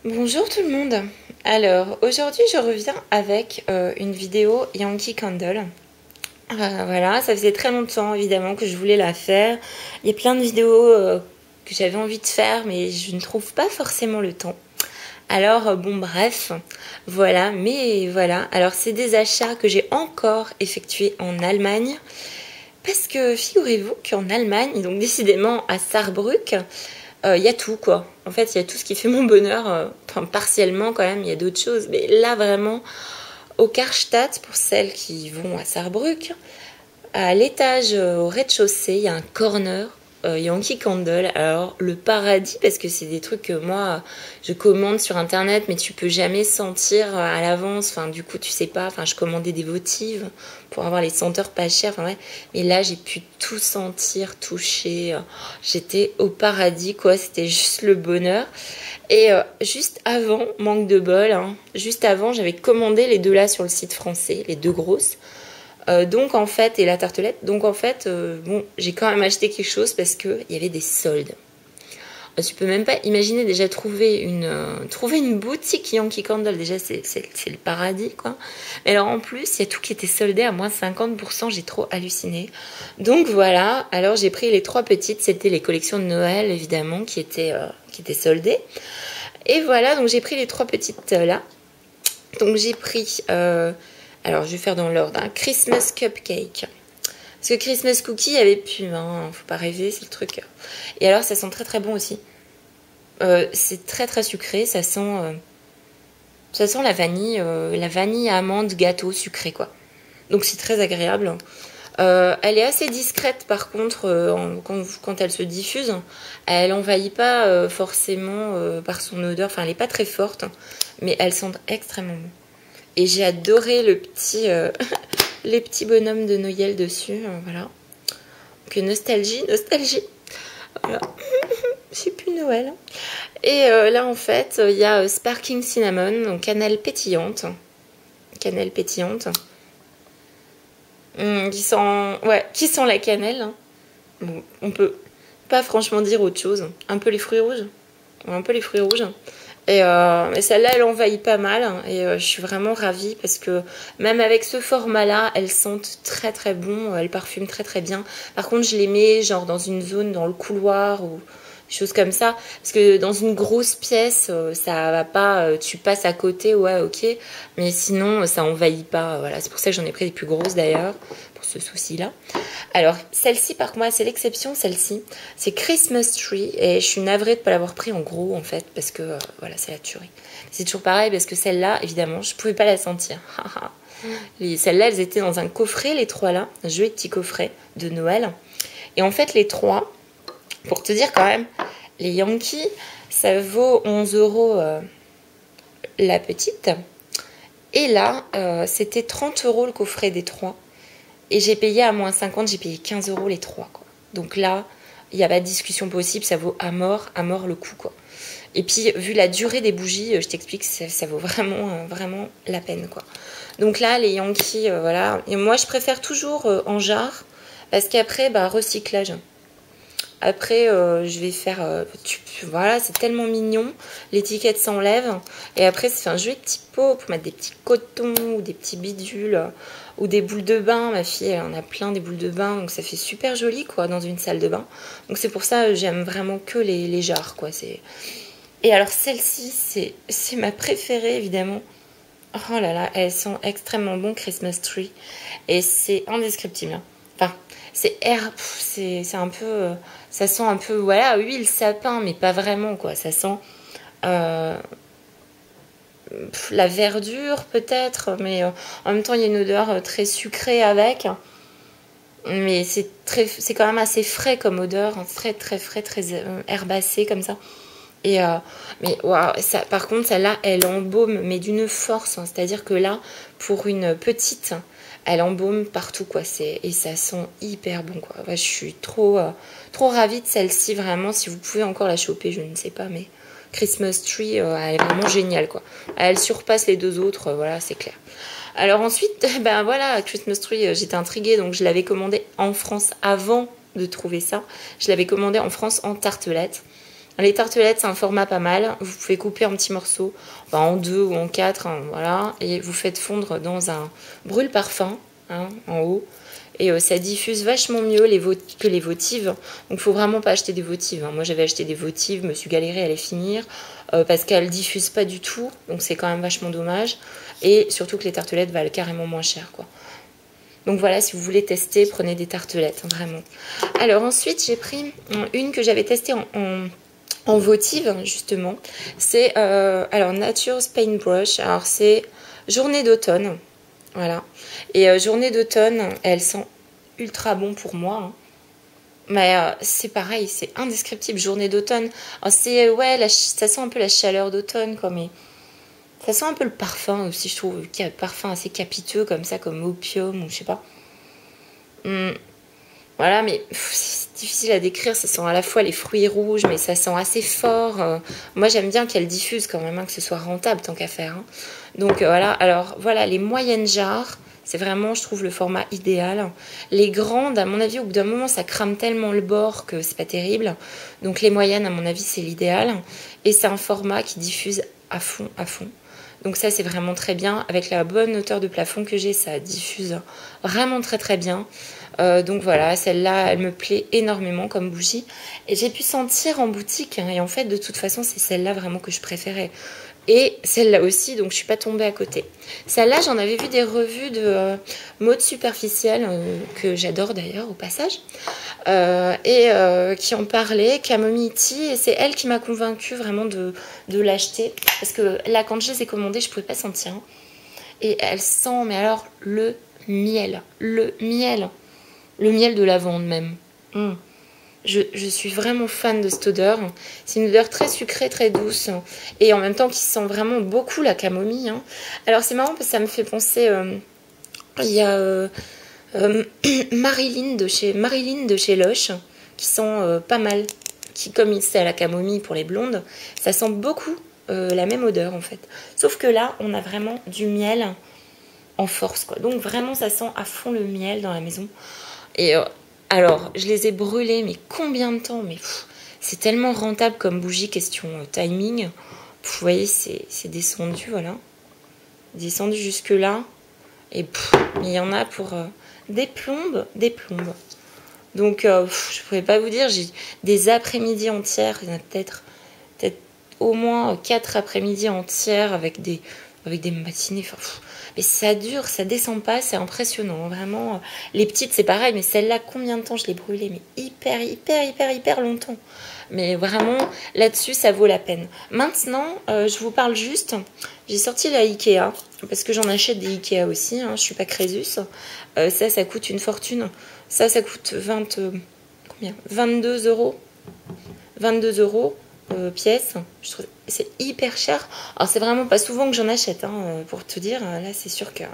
Bonjour tout le monde. Alors aujourd'hui je reviens avec une vidéo Yankee Candle. Voilà, ça faisait très longtemps évidemment que je voulais la faire. Il y a plein de vidéos que j'avais envie de faire mais je ne trouve pas forcément le temps. Alors bon bref, voilà, mais voilà. Alors c'est des achats que j'ai encore effectués en Allemagne. Parce que figurez-vous qu'en Allemagne, donc décidément à Saarbrück, il y a tout quoi. En fait, il y a tout ce qui fait mon bonheur, enfin partiellement quand même, il y a d'autres choses. Mais là vraiment, au Karstadt, pour celles qui vont à Saarbrück, à l'étage, au rez-de-chaussée, il y a un corner Yankee Candle. Alors, le paradis, parce que c'est des trucs que moi, je commande sur Internet, mais tu peux jamais sentir à l'avance. Enfin, du coup, tu sais pas. Enfin, je commandais des votives pour avoir les senteurs pas chères. Enfin, ouais. Mais là, j'ai pu tout sentir, toucher. J'étais au paradis, quoi. C'était juste le bonheur. Et juste avant, manque de bol, hein, juste avant, j'avais commandé les deux là sur le site français, les deux grosses. Donc en fait, et la tartelette, donc en fait, bon, j'ai quand même acheté quelque chose parce qu'il y avait des soldes. Tu peux même pas imaginer déjà trouver une boutique Yankee Candle, déjà c'est le paradis quoi. Mais alors en plus, il y a tout qui était soldé à moins 50%, j'ai trop halluciné. Donc voilà, alors j'ai pris les trois petites, c'était les collections de Noël évidemment qui étaient soldées. Et voilà, donc j'ai pris les trois petites là. Donc j'ai pris alors, je vais faire dans l'ordre. Hein. Christmas Cupcake. Parce que Christmas Cookie, il y avait plus. Hein. Faut pas rêver, c'est le truc. Et alors, ça sent très très bon aussi. C'est très très sucré. Ça sent la vanille amande gâteau sucré quoi. Donc c'est très agréable. Elle est assez discrète par contre quand elle se diffuse. Elle envahit pas forcément par son odeur. Enfin, elle est pas très forte, mais elle sent extrêmement bon. Et j'ai adoré les petits bonhommes de Noël dessus. Voilà. Donc nostalgie. Voilà. C'est plus Noël. Et là, en fait, il y a Sparking Cinnamon, donc cannelle pétillante. Cannelle pétillante. Qui sent la cannelle. Hein. Bon, on peut pas franchement dire autre chose. Un peu les fruits rouges. Un peu les fruits rouges. Et celle-là, elle envahit pas mal. Et je suis vraiment ravie parce que même avec ce format-là, elles sentent très très bon. Elles parfument très très bien. Par contre, je les mets genre dans une zone, dans le couloir ou des choses comme ça. Parce que dans une grosse pièce, ça va pas. Tu passes à côté, ouais, ok. Mais sinon, ça envahit pas. Voilà. C'est pour ça que j'en ai pris des plus grosses d'ailleurs. Pour ce souci-là. Alors, celle-ci, par contre, c'est l'exception, celle-ci. C'est Christmas Tree. Et je suis navrée de ne pas l'avoir pris en gros, en fait, parce que, voilà, c'est la tuerie. C'est toujours pareil, parce que celle-là, évidemment, je ne pouvais pas la sentir. Celles-là, elles étaient dans un coffret, les trois-là. Un joli petit coffret de Noël. Et en fait, les trois, pour te dire quand même, les Yankees, ça vaut 11 € la petite. Et là, c'était 30 € le coffret des trois. Et j'ai payé à moins 50, j'ai payé 15 € les trois. Quoi. Donc là, il n'y a pas de discussion possible, ça vaut à mort le coup. Quoi. Et puis, vu la durée des bougies, je t'explique, ça vaut vraiment, vraiment la peine. Quoi. Donc là, les Yankees, voilà. Et moi, je préfère toujours en jarre, parce qu'après, recyclage. Après, je vais faire... voilà, c'est tellement mignon. L'étiquette s'enlève. Et après, c'est un joli petit pot pour mettre des petits cotons ou des petits bidules ou des boules de bain. Ma fille, elle en a plein des boules de bain. Donc, ça fait super joli, quoi, dans une salle de bain. Donc, c'est pour ça j'aime vraiment que les jarres, quoi. Et alors, celle-ci, c'est ma préférée, évidemment. Oh là là, elles sont extrêmement bonnes, Christmas Tree. Et c'est indescriptible. Hein. Enfin, c'est un peu... ça sent un peu, voilà, huile sapin, mais pas vraiment, quoi. Ça sent la verdure, peut-être, mais en même temps, il y a une odeur très sucrée avec. Mais c'est quand même assez frais comme odeur, hein, très, très frais, très herbacé, comme ça. Et mais waouh, par contre, celle-là, elle embaume, mais d'une force. Hein, c'est-à-dire que là, pour une petite, elle embaume partout, quoi. Et ça sent hyper bon, quoi. Ouais, je suis trop ravie de celle-ci, vraiment. Si vous pouvez encore la choper, je ne sais pas, mais Christmas Tree, elle est vraiment géniale, quoi. Elle surpasse les deux autres, voilà, c'est clair. Alors ensuite, ben voilà, Christmas Tree, j'étais intriguée, donc je l'avais commandé en France avant de trouver ça. Je l'avais commandé en France en tartelette. Les tartelettes, c'est un format pas mal. Vous pouvez couper en petits morceaux, enfin en 2 ou en 4, hein, voilà. Et vous faites fondre dans un brûle-parfum, hein, en haut. Et ça diffuse vachement mieux que les votives. Donc, il faut vraiment pas acheter des votives, hein. Moi, j'avais acheté des votives, me suis galérée à les finir parce qu'elles diffusent pas du tout. Donc, c'est quand même vachement dommage. Et surtout que les tartelettes valent carrément moins cher, quoi. Donc, voilà, si vous voulez tester, prenez des tartelettes, hein, vraiment. Alors, ensuite, j'ai pris une que j'avais testée en votive, justement. C'est alors Nature's Paintbrush. Alors, c'est Journée d'automne. Voilà. Et Journée d'automne, elle sent ultra bon pour moi, hein. Mais c'est pareil, c'est indescriptible, Journée d'automne. C'est, ouais, ça sent un peu la chaleur d'automne, quoi, mais ça sent un peu le parfum aussi, je trouve. Un parfum assez capiteux, comme ça, comme opium, ou je sais pas. Voilà, mais c'est difficile à décrire. Ça sent à la fois les fruits rouges, mais ça sent assez fort. Moi, j'aime bien qu'elle diffuse quand même, hein, que ce soit rentable tant qu'à faire, hein. Donc voilà, alors voilà, les moyennes jarres, c'est vraiment, je trouve, le format idéal. Les grandes, à mon avis, au bout d'un moment, ça crame tellement le bord que c'est pas terrible. Donc les moyennes, à mon avis, c'est l'idéal. Et c'est un format qui diffuse à fond, à fond. Donc ça, c'est vraiment très bien. Avec la bonne hauteur de plafond que j'ai, ça diffuse vraiment très très bien. Donc voilà, celle-là, elle me plaît énormément comme bougie. Et j'ai pu sentir en boutique, hein, et en fait, de toute façon, c'est celle-là vraiment que je préférais. Et celle-là aussi, donc je suis pas tombée à côté. Celle-là, j'en avais vu des revues de mode superficielle, que j'adore d'ailleurs au passage, qui en parlait, Camomille Tea, et c'est elle qui m'a convaincue vraiment de l'acheter. Parce que là, quand je les ai commandées, je pouvais pas sentir, hein. Et elle sent, mais alors, le miel. Le miel de lavande même. Je suis vraiment fan de cette odeur. C'est une odeur très sucrée, très douce. Et en même temps qui sent vraiment beaucoup la camomille, hein. Alors c'est marrant parce que ça me fait penser... il y a Marilyn de chez Lush qui sent pas mal. Qui, comme c'est à la camomille pour les blondes, ça sent beaucoup la même odeur en fait. Sauf que là, on a vraiment du miel en force, quoi. Donc vraiment, ça sent à fond le miel dans la maison. Et alors, je les ai brûlés, mais combien de temps? Mais c'est tellement rentable comme bougie, question timing. Vous voyez, c'est descendu, voilà. Descendu jusque là. Et il y en a pour des plombes, des plombes. Donc, je ne pourrais pas vous dire, j'ai des après-midi entières. Il y en a peut-être au moins 4 après-midi entières avec des matinées. Enfin, mais ça dure, ça descend pas, c'est impressionnant. Vraiment, les petites, c'est pareil, mais celle-là, combien de temps je l'ai brûlée? Mais hyper longtemps. Mais vraiment, là-dessus, ça vaut la peine. Maintenant, je vous parle juste. J'ai sorti la Ikea, parce que j'en achète des Ikea aussi, hein, je suis pas Crésus. Ça coûte une fortune. Ça coûte 22 euros. 22 euros. Pièce, je trouve c'est hyper cher. Alors c'est vraiment pas souvent que j'en achète, hein, pour te dire. Là c'est sûr que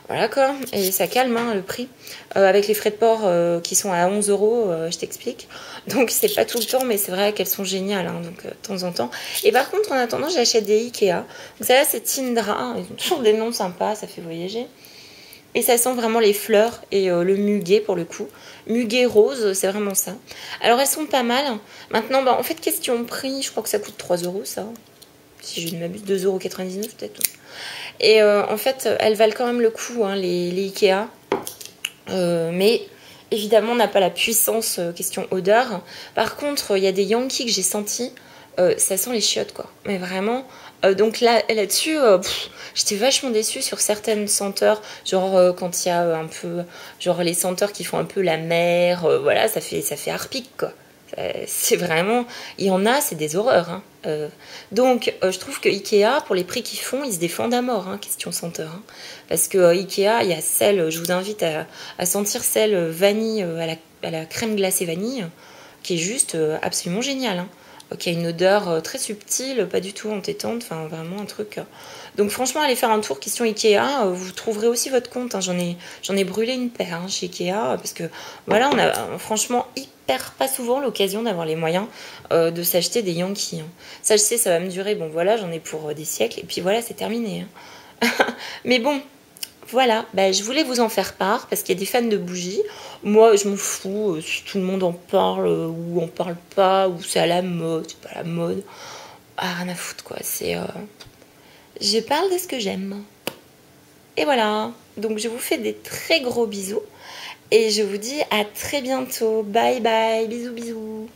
voilà quoi, et ça calme, hein, le prix avec les frais de port qui sont à 11 euros, je t'explique. Donc c'est pas tout le temps, mais c'est vrai qu'elles sont géniales, hein, donc de temps en temps. Et par contre en attendant, j'achète des Ikea. Donc ça là c'est Tindra, ils ont toujours des noms sympas, ça fait voyager. Et ça sent vraiment les fleurs et le muguet pour le coup. Muguet rose, c'est vraiment ça. Alors elles sont pas mal. Maintenant, en fait, question prix, je crois que ça coûte 3 euros ça. Si je ne m'abuse, 2,99 € peut-être. Et en fait, elles valent quand même le coup, hein, les Ikea. Mais évidemment, on n'a pas la puissance question odeur. Par contre, il y a des Yankees que j'ai sentis. Ça sent les chiottes, quoi. Mais vraiment... donc là-dessus, j'étais vachement déçue sur certaines senteurs, genre quand il y a un peu, genre les senteurs qui font un peu la mer, voilà, ça fait harpique, quoi. C'est vraiment, il y en a, c'est des horreurs, hein. Donc je trouve que Ikea, pour les prix qu'ils font, ils se défendent à mort, hein, question senteur, hein. Parce que Ikea, il y a celle, je vous invite à sentir celle vanille à la crème glacée vanille, qui est juste absolument géniale, hein. Qui a une odeur très subtile, pas du tout entêtante, enfin vraiment un truc. Donc franchement, allez faire un tour question Ikea, vous trouverez aussi votre compte, hein. J'en ai brûlé une paire, hein, chez Ikea, parce que voilà, on a franchement pas souvent l'occasion d'avoir les moyens de s'acheter des Yankees, hein. Ça, je sais, ça va me durer, bon voilà, j'en ai pour des siècles, et puis voilà, c'est terminé, hein. Mais bon, voilà, bah, je voulais vous en faire part parce qu'il y a des fans de bougies. Moi, je m'en fous si tout le monde en parle ou en parle pas, ou c'est à la mode, c'est pas à la mode. Ah, rien à foutre quoi, je parle de ce que j'aime. Et voilà, donc je vous fais des très gros bisous et je vous dis à très bientôt. Bye bye, bisous bisous.